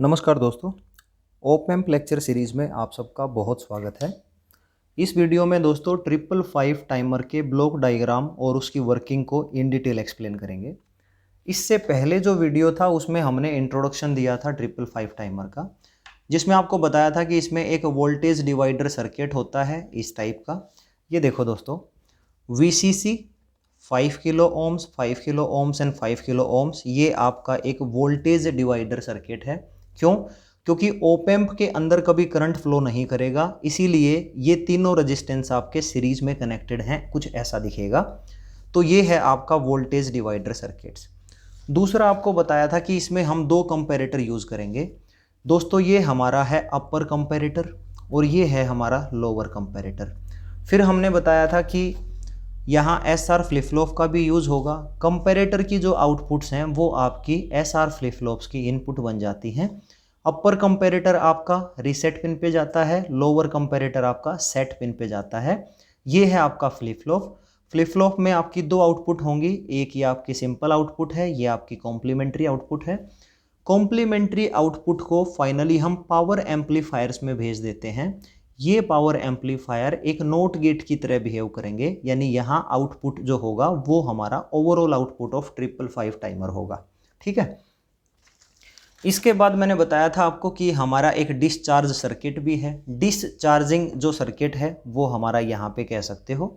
नमस्कार दोस्तों, op amp lecture series में आप सबका बहुत स्वागत है। इस वीडियो में दोस्तों 555 टाइमर के ब्लॉक डायग्राम और उसकी वर्किंग को इन डिटेल एक्सप्लेन करेंगे। इससे पहले जो वीडियो था उसमें हमने इंट्रोडक्शन दिया था 555 टाइमर का, जिसमें आपको बताया था कि इसमें एक वोल्टेज डिवाइडर सर्किट होता है इस टाइप का। ये देखो दोस्तों, VCC 5 kilo ohms, 5 kilo ohms and 5 kilo ohms, ये आपका एक वोल्टेज डिवाइडर सर्किट है। क्यों? क्योंकि ओप एम्प के अंदर कभी करंट फ्लो नहीं करेगा, इसीलिए ये तीनों रेजिस्टेंस आपके सीरीज में कनेक्टेड हैं, कुछ ऐसा दिखेगा। तो ये है आपका वोल्टेज डिवाइडर सर्किट्स। दूसरा आपको बताया था कि इसमें हम दो कंपैरेटर यूज़ करेंगे। दोस्तों ये हमारा है अपर कंपैरेटर और ये है हमारा लोअर कंपैरेटर। फिर हमने बताया था कि यहाँ SR फ्लिप फ्लॉप का भी यूज़ होगा। कंपैरेटर की जो आउटपुट्स हैं वो आपकी SR फ्लिप फ्लॉप्स की इनपुट बन जाती हैं। अपर कंपैरेटर आपका रीसेट पिन पे जाता है, लोअर कंपैरेटर आपका सेट पिन पे जाता है। ये है आपका फ्लिप फ्लॉप। फ्लिप फ्लॉप में आपकी दो आउटपुट होंगी, एक ये आपकी सिंपल आउटपुट है, ये आपकी कॉम्प्लीमेंट्री आउटपुट है। कॉम्प्लीमेंट्री आउटपुट को फाइनली हम पावर एम्पलीफायर्स में भेज देते हैं। ये पावर एम्पलीफायर एक नोट गेट की तरह बिहेव करेंगे, यानी यहाँ आउटपुट जो होगा वो हमारा ओवरऑल आउटपुट ऑफ 555 टाइमर होगा। ठीक है। इसके बाद मैंने बताया था आपको कि हमारा एक डिस्चार्ज सर्किट भी है। डिस्चार्जिंग जो सर्किट है वो हमारा यहाँ पे कह सकते हो,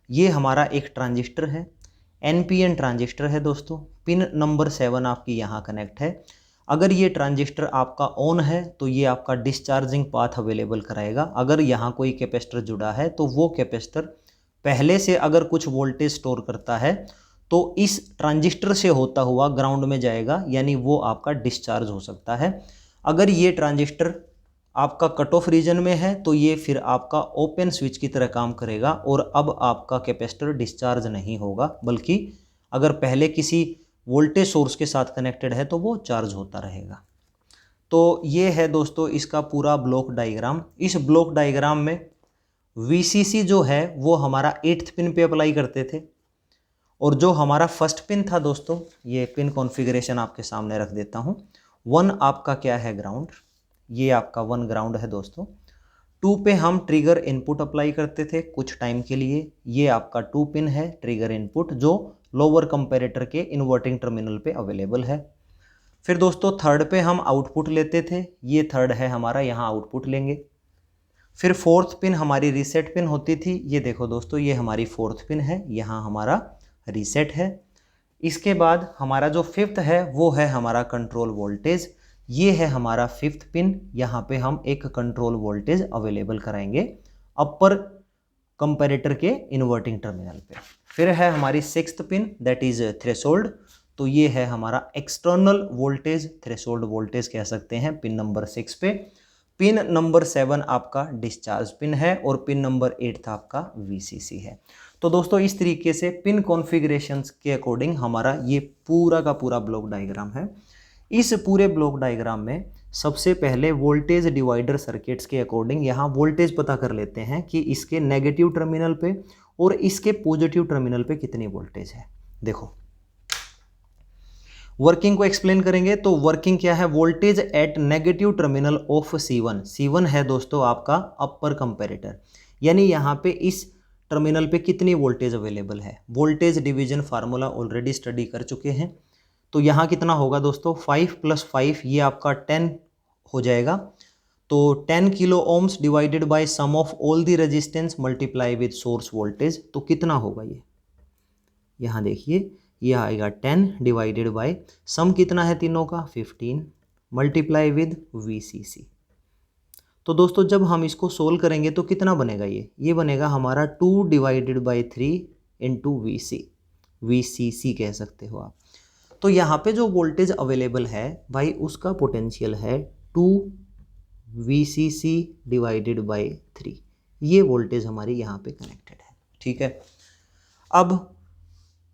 ये हमारा एक ट्रांजिस्टर है, NPN ट्रांजिस्टर है दोस्तों। पिन नंबर 7 आपकी यहाँ कनेक्ट है। अगर ये ट्रांजिस्टर आपका ऑन है तो ये आपका डिस्चार्जिंग पाथ अवेलेबल कराएगा। अगर यहाँ कोई कैपेसिटर जुड़ा है तो वो कैपेसिटर पहले से अगर कुछ वोल्टेज स्टोर करता है तो इस ट्रांजिस्टर से होता हुआ ग्राउंड में जाएगा, यानी वो आपका डिस्चार्ज हो सकता है। अगर ये ट्रांजिस्टर आपका कट ऑफ रीजन में है तो ये फिर आपका ओपन स्विच की तरह काम करेगा और अब आपका कैपेसिटर डिस्चार्ज नहीं होगा, बल्कि अगर पहले किसी वोल्टेज सोर्स के साथ कनेक्टेड है तो वो चार्ज होता रहेगा। तो ये है दोस्तों इसका पूरा ब्लॉक डायग्राम। इस ब्लॉक डायग्राम में VCC जो है वो हमारा 8th पिन पे अप्लाई करते थे, और जो हमारा फर्स्ट पिन था दोस्तों, ये पिन कॉन्फ़िगरेशन आपके सामने रख देता हूँ। 1 आपका क्या है, ग्राउंड, ये आपका 1 ग्राउंड है दोस्तों। 2 पे हम ट्रिगर इनपुट अप्लाई करते थे कुछ टाइम के लिए, ये आपका 2 पिन है ट्रिगर इनपुट, जो लोअर कंपैरेटर के इन्वर्टिंग टर्मिनल पे अवेलेबल है। फिर दोस्तों 3rd पे हम आउटपुट लेते थे, ये 3rd है हमारा, यहाँ आउटपुट लेंगे। फिर 4th पिन हमारी रीसेट पिन होती थी, ये देखो दोस्तों ये हमारी 4th पिन है, यहाँ हमारा रीसेट है। इसके बाद हमारा जो 5th है वो है हमारा कंट्रोल वोल्टेज, ये है हमारा 5th पिन, यहाँ पे हम एक कंट्रोल वोल्टेज अवेलेबल कराएंगे अपर कंपैरेटर के इन्वर्टिंग टर्मिनल पे। फिर है हमारी 6th pin, that is threshold, तो ये है हमारा एक्सटर्नल वोल्टेज, थ्रेशोल्ड वोल्टेज कह सकते हैं, पिन नंबर 6 पे। पिन नंबर 7 आपका डिस्चार्ज पिन है और पिन नंबर 8 आपका VCC है। तो दोस्तों इस तरीके से पिन कॉन्फ़िगरेशंस के अकॉर्डिंग हमारा ये पूरा का पूरा ब्लॉक डायग्राम है। इस पूरे ब्लॉक डायग्राम में सबसे पहले वोल्टेज डिवाइडर सर्किट्स के अकॉर्डिंग यहाँ वोल्टेज पता कर लेते हैं कि इसके नेगेटिव टर्मिनल पे और इसके पॉजिटिव टर्मिनल पे कितनी वोल्टेज है। देखो वर्किंग को एक्सप्लेन करेंगे तो वर्किंग क्या है, voltage at negative terminal of C1। C1 है दोस्तों आपका अपर कंपैरेटर, यानी यहाँ पे इस टर्मिनल पे कितनी वोल्टेज अवेलेबल है। Voltage division formula already study कर चुके हैं, तो यहाँ कितना होगा दोस्तों, 5 + 5 ये आपका 10 हो जाएगा। तो 10 kilo ohms divided by sum of all the resistance multiply with source voltage, तो कितना होगा ये, यहाँ देखिए ये आएगा 10 डिवाइडेड बाय सम कितना है तीनों का 15 मल्टीप्लाई विद VCC। तो दोस्तों जब हम इसको सोल्व करेंगे तो कितना बनेगा, ये बनेगा हमारा 2 डिवाइडेड बाई 3 इंटू VCC कह सकते हो आप। तो यहाँ पे जो वोल्टेज अवेलेबल है भाई उसका पोटेंशियल है 2 VCC डिवाइडेड बाई 3, ये वोल्टेज हमारी यहाँ पे कनेक्टेड है। ठीक है। अब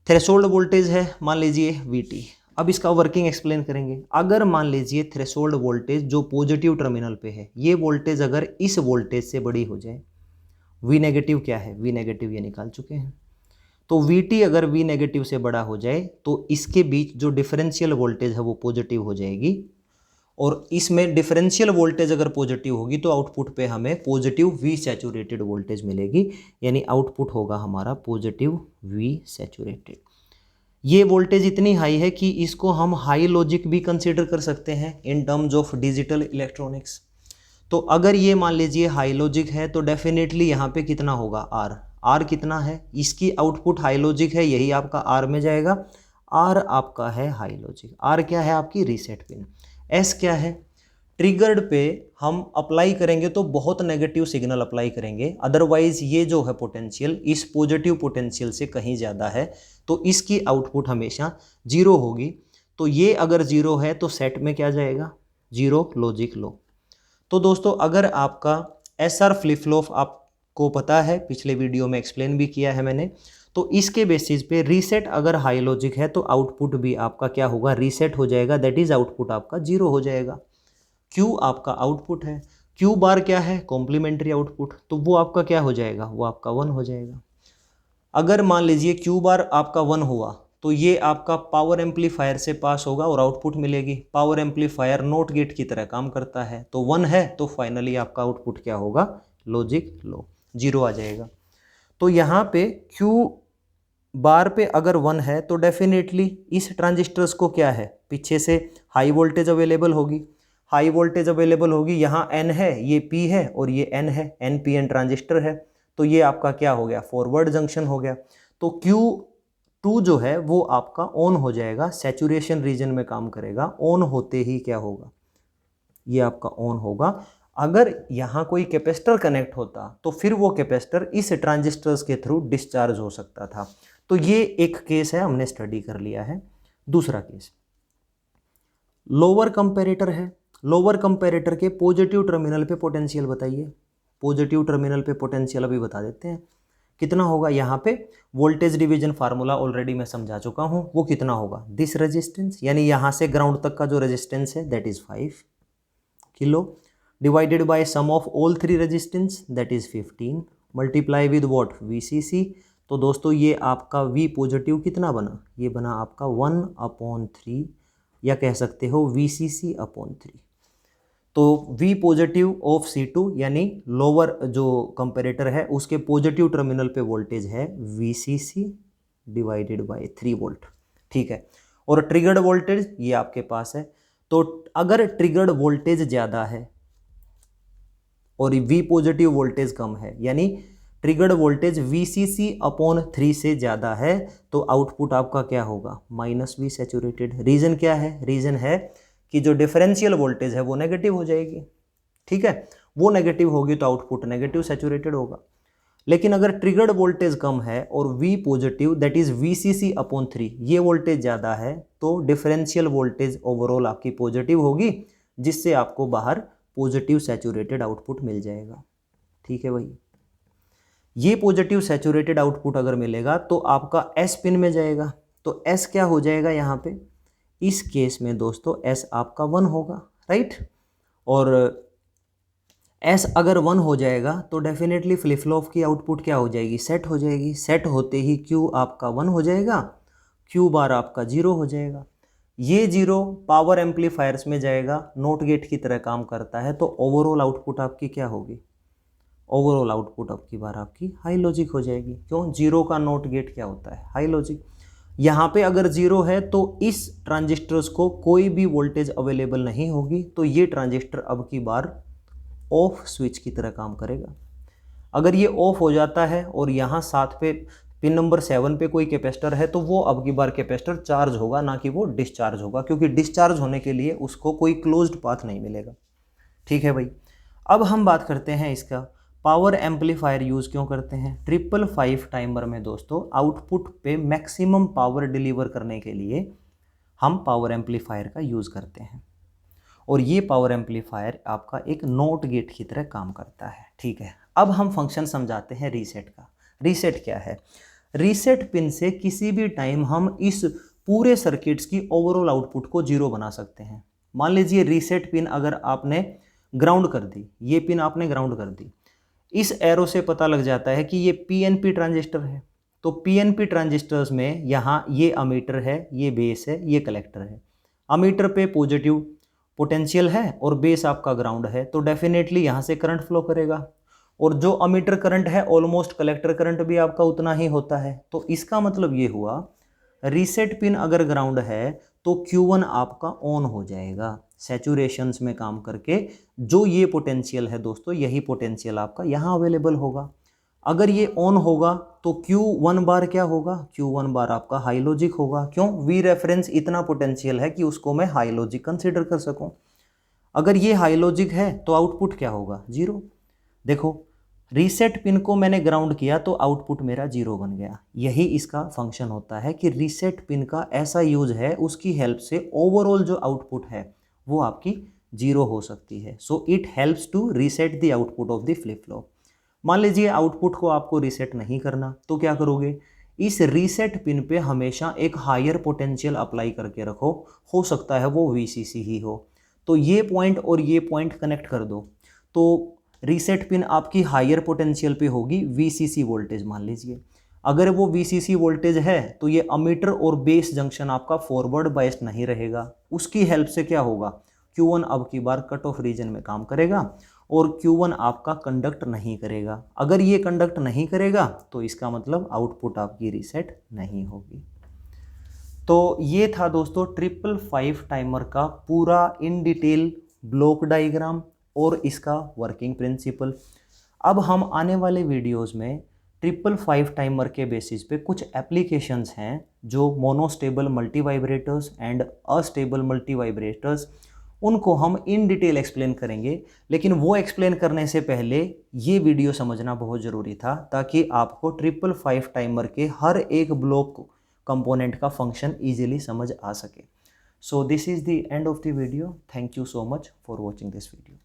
थ्रेशोल्ड वोल्टेज है मान लीजिए VT। अब इसका वर्किंग एक्सप्लेन करेंगे। अगर मान लीजिए थ्रेशोल्ड वोल्टेज जो पॉजिटिव टर्मिनल पे है, ये वोल्टेज अगर इस वोल्टेज से बड़ी हो जाए, V नेगेटिव क्या है, V नेगेटिव ये निकाल चुके हैं, तो VT अगर V नेगेटिव से बड़ा हो जाए तो इसके बीच जो डिफरेंशियल वोल्टेज है वो पॉजिटिव हो जाएगी, और इसमें डिफरेंशियल वोल्टेज अगर पॉजिटिव होगी तो आउटपुट पे हमें पॉजिटिव वी सैचुरेटेड वोल्टेज मिलेगी, यानी आउटपुट होगा हमारा पॉजिटिव वी सैचुरेटेड। ये वोल्टेज इतनी हाई है कि इसको हम हाई लॉजिक भी कंसीडर कर सकते हैं in terms of digital electronics. तो अगर ये मान लीजिए हाई लॉजिक है तो डेफिनेटली यहाँ पे कितना होगा, आर। आर कितना है, इसकी आउटपुट हाई लॉजिक है, यही आपका आर में जाएगा। आर आपका है हाई लॉजिक। आर क्या है, आपकी रीसेट पिन। एस क्या है, ट्रिगर्ड पे हम अप्लाई करेंगे तो बहुत नेगेटिव सिग्नल अप्लाई करेंगे, अदरवाइज ये जो है पोटेंशियल इस पॉजिटिव पोटेंशियल से कहीं ज़्यादा है तो इसकी आउटपुट हमेशा जीरो होगी। तो ये अगर जीरो है तो सेट में क्या जाएगा, जीरो लॉजिक लो। तो दोस्तों अगर आपका एसआर फ्लिप फ्लॉप आपको पता है, पिछले वीडियो में एक्सप्लेन भी किया है मैंने, तो इसके बेसिस पे रीसेट अगर हाई लॉजिक है तो आउटपुट भी आपका क्या होगा, रीसेट हो जाएगा, दैट इज आउटपुट आपका जीरो हो जाएगा। क्यू आपका आउटपुट है, क्यू बार क्या है, कॉम्प्लीमेंट्री आउटपुट, तो वो आपका क्या हो जाएगा, वो आपका 1 हो जाएगा। अगर मान लीजिए क्यू बार आपका 1 हुआ तो ये आपका पावर एम्पलीफायर से पास होगा और आउटपुट मिलेगी। पावर एम्पलीफायर नॉट गेट की तरह काम करता है, तो 1 है तो फाइनली आपका आउटपुट क्या होगा, लॉजिक लो, जीरो आ जाएगा। तो यहाँ पे क्यू बार पे अगर 1 है तो डेफिनेटली इस ट्रांजिस्टर्स को क्या है, पीछे से हाई वोल्टेज अवेलेबल होगी। हाई वोल्टेज अवेलेबल होगी, यहाँ एन है, ये पी है और ये एन है, एन पी एन ट्रांजिस्टर है, तो ये आपका क्या हो गया, फॉरवर्ड जंक्शन हो गया। तो Q2 जो है वो आपका ऑन हो जाएगा, सैचुरेशन रीजन में काम करेगा। ऑन होते ही क्या होगा, ये आपका ऑन होगा। अगर यहाँ कोई कैपेसिटर कनेक्ट होता तो फिर वो कैपेसिटर इस ट्रांजिस्टर्स के थ्रू डिस्चार्ज हो सकता था। तो ये एक केस है, हमने स्टडी कर लिया है। दूसरा केस लोअर कंपैरेटर है। लोअर कंपैरेटर के पॉजिटिव टर्मिनल पे पोटेंशियल बताइए। पॉजिटिव टर्मिनल पे पोटेंशियल अभी बता देते हैं कितना होगा। यहाँ पे वोल्टेज डिवीजन फार्मूला ऑलरेडी मैं समझा चुका हूँ, वो कितना होगा, दिस रेजिस्टेंस, यानी यहाँ से ग्राउंड तक का जो रेजिस्टेंस है that is 5 kilo, divided by sum of all 3 resistance that is 15, multiply with what, VCC। तो दोस्तों ये आपका V पॉजिटिव कितना बना, ये बना आपका 1/3, या कह सकते हो VCC/3। तो V पॉजिटिव ऑफ C2 यानी लोअर जो कंपैरेटर है उसके पॉजिटिव टर्मिनल पे वोल्टेज है VCC डिवाइडेड बाय 3 वोल्ट, ठीक है। और ट्रिगर्ड वोल्टेज ये आपके पास है। तो अगर ट्रिगर्ड वोल्टेज ज़्यादा है और V पॉजिटिव वोल्टेज कम है, यानी ट्रिगर्ड वोल्टेज VCC/3 से ज़्यादा है, तो आउटपुट आपका क्या होगा, -V सैचुरेटेड। रीज़न क्या है, रीज़न है कि जो डिफरेंशियल वोल्टेज है वो नेगेटिव हो जाएगी, ठीक है। वो नेगेटिव होगी तो आउटपुट नेगेटिव सैचुरेटेड होगा। लेकिन अगर ट्रिगर्ड वोल्टेज कम है और V positive that is VCC/3 ये वोल्टेज ज़्यादा है, तो डिफरेंशियल वोल्टेज ओवरऑल आपकी पॉजिटिव होगी, जिससे आपको बाहर पॉजिटिव सैचुरेटेड आउटपुट मिल जाएगा, ठीक है भाई। ये पॉजिटिव सैचुरेटेड आउटपुट अगर मिलेगा तो आपका S पिन में जाएगा। तो S क्या हो जाएगा यहाँ पे, इस केस में दोस्तों S आपका 1 होगा, राइट। और S अगर 1 हो जाएगा तो डेफिनेटली फ्लिप फ्लॉप की आउटपुट क्या हो जाएगी, सेट हो जाएगी। सेट होते ही Q आपका 1 हो जाएगा, Q बार आपका 0 हो जाएगा। ये 0 पावर एम्पलीफायर्स में जाएगा, नॉट गेट की तरह काम करता है, तो ओवरऑल आउटपुट आपकी क्या होगी, ओवरऑल आउटपुट अब की बार आपकी हाई लॉजिक हो जाएगी। क्यों, 0 का नॉट गेट क्या होता है, हाई लॉजिक। यहाँ पे अगर 0 है तो इस ट्रांजिस्टर्स को कोई भी वोल्टेज अवेलेबल नहीं होगी, तो ये ट्रांजिस्टर अब की बार ऑफ स्विच की तरह काम करेगा। अगर ये ऑफ हो जाता है और यहाँ साथ पे पिन नंबर 7 पे कोई कैपेसिटर है तो वो अब की बार कैपेसिटर चार्ज होगा, ना कि वो डिस्चार्ज होगा, क्योंकि डिस्चार्ज होने के लिए उसको कोई क्लोज्ड पाथ नहीं मिलेगा, ठीक है भाई। अब हम बात करते हैं इसका पावर एम्पलीफायर यूज़ क्यों करते हैं। 555 टाइमर में दोस्तों आउटपुट पे मैक्सिमम पावर डिलीवर करने के लिए हम पावर एम्पलीफायर का यूज़ करते हैं, और ये पावर एम्पलीफायर आपका एक नॉट गेट की तरह काम करता है, ठीक है। अब हम फंक्शन समझाते हैं रीसेट का। रीसेट क्या है, रीसेट पिन से किसी भी टाइम हम इस पूरे सर्किट्स की ओवरऑल आउटपुट को 0 बना सकते हैं। मान लीजिए रीसेट पिन अगर आपने ग्राउंड कर दी, ये पिन आपने ग्राउंड कर दी, इस एरो से पता लग जाता है कि ये PNP ट्रांजिस्टर है। तो PNP ट्रांजिस्टर्स में यहाँ ये अमीटर है, ये बेस है, ये कलेक्टर है। अमीटर पे पॉजिटिव पोटेंशियल है और बेस आपका ग्राउंड है, तो डेफिनेटली यहाँ से करंट फ्लो करेगा, और जो अमीटर करंट है ऑलमोस्ट कलेक्टर करंट भी आपका उतना ही होता है। तो इसका मतलब ये हुआ रीसेट पिन अगर ग्राउंड है तो Q1 आपका ऑन हो जाएगा सैचुरेशंस में काम करके। जो ये पोटेंशियल है दोस्तों, यही पोटेंशियल आपका यहाँ अवेलेबल होगा। अगर ये ऑन होगा तो Q1 बार क्या होगा, Q1 बार आपका हाई लॉजिक होगा। क्यों? वी रेफरेंस इतना पोटेंशियल है कि उसको मैं हाई लॉजिक कंसिडर कर सकूं। अगर ये हाई लॉजिक है तो आउटपुट क्या होगा, जीरो। देखो, रीसेट पिन को मैंने ग्राउंड किया तो आउटपुट मेरा जीरो बन गया। यही इसका फंक्शन होता है कि रीसेट पिन का ऐसा यूज है, उसकी हेल्प से ओवरऑल जो आउटपुट है वो आपकी जीरो हो सकती है। So it helps to reset the output of the flip flop. मान लीजिए आउटपुट को आपको रीसेट नहीं करना, तो क्या करोगे, इस रीसेट पिन पे हमेशा एक हायर पोटेंशियल अप्लाई करके रखो, हो सकता है वो VCC ही हो। तो ये पॉइंट और ये पॉइंट कनेक्ट कर दो, तो रीसेट पिन आपकी हायर पोटेंशियल पे होगी, VCC वोल्टेज मान लीजिए। अगर वो VCC वोल्टेज है तो ये अमीटर और बेस जंक्शन आपका फॉरवर्ड बायस्ड नहीं रहेगा। उसकी हेल्प से क्या होगा, Q1 अब की बार कट ऑफ रीजन में काम करेगा और Q1 आपका कंडक्ट नहीं करेगा। अगर ये कंडक्ट नहीं करेगा तो इसका मतलब आउटपुट आपकी रीसेट नहीं होगी। तो ये था दोस्तों 555 टाइमर का पूरा इन डिटेल ब्लॉक डायग्राम और इसका वर्किंग प्रिंसिपल। अब हम आने वाले वीडियोस में 555 टाइमर के बेसिस पे कुछ एप्लीकेशंस हैं जो monostable multi vibrators and astable multi vibrators, उनको हम इन डिटेल एक्सप्लेन करेंगे। लेकिन वो एक्सप्लेन करने से पहले ये वीडियो समझना बहुत ज़रूरी था, ताकि आपको 555 टाइमर के हर एक ब्लॉक कंपोनेंट का फंक्शन ईजिली समझ आ सके। So this is the end of the video. Thank you so much for watching this video.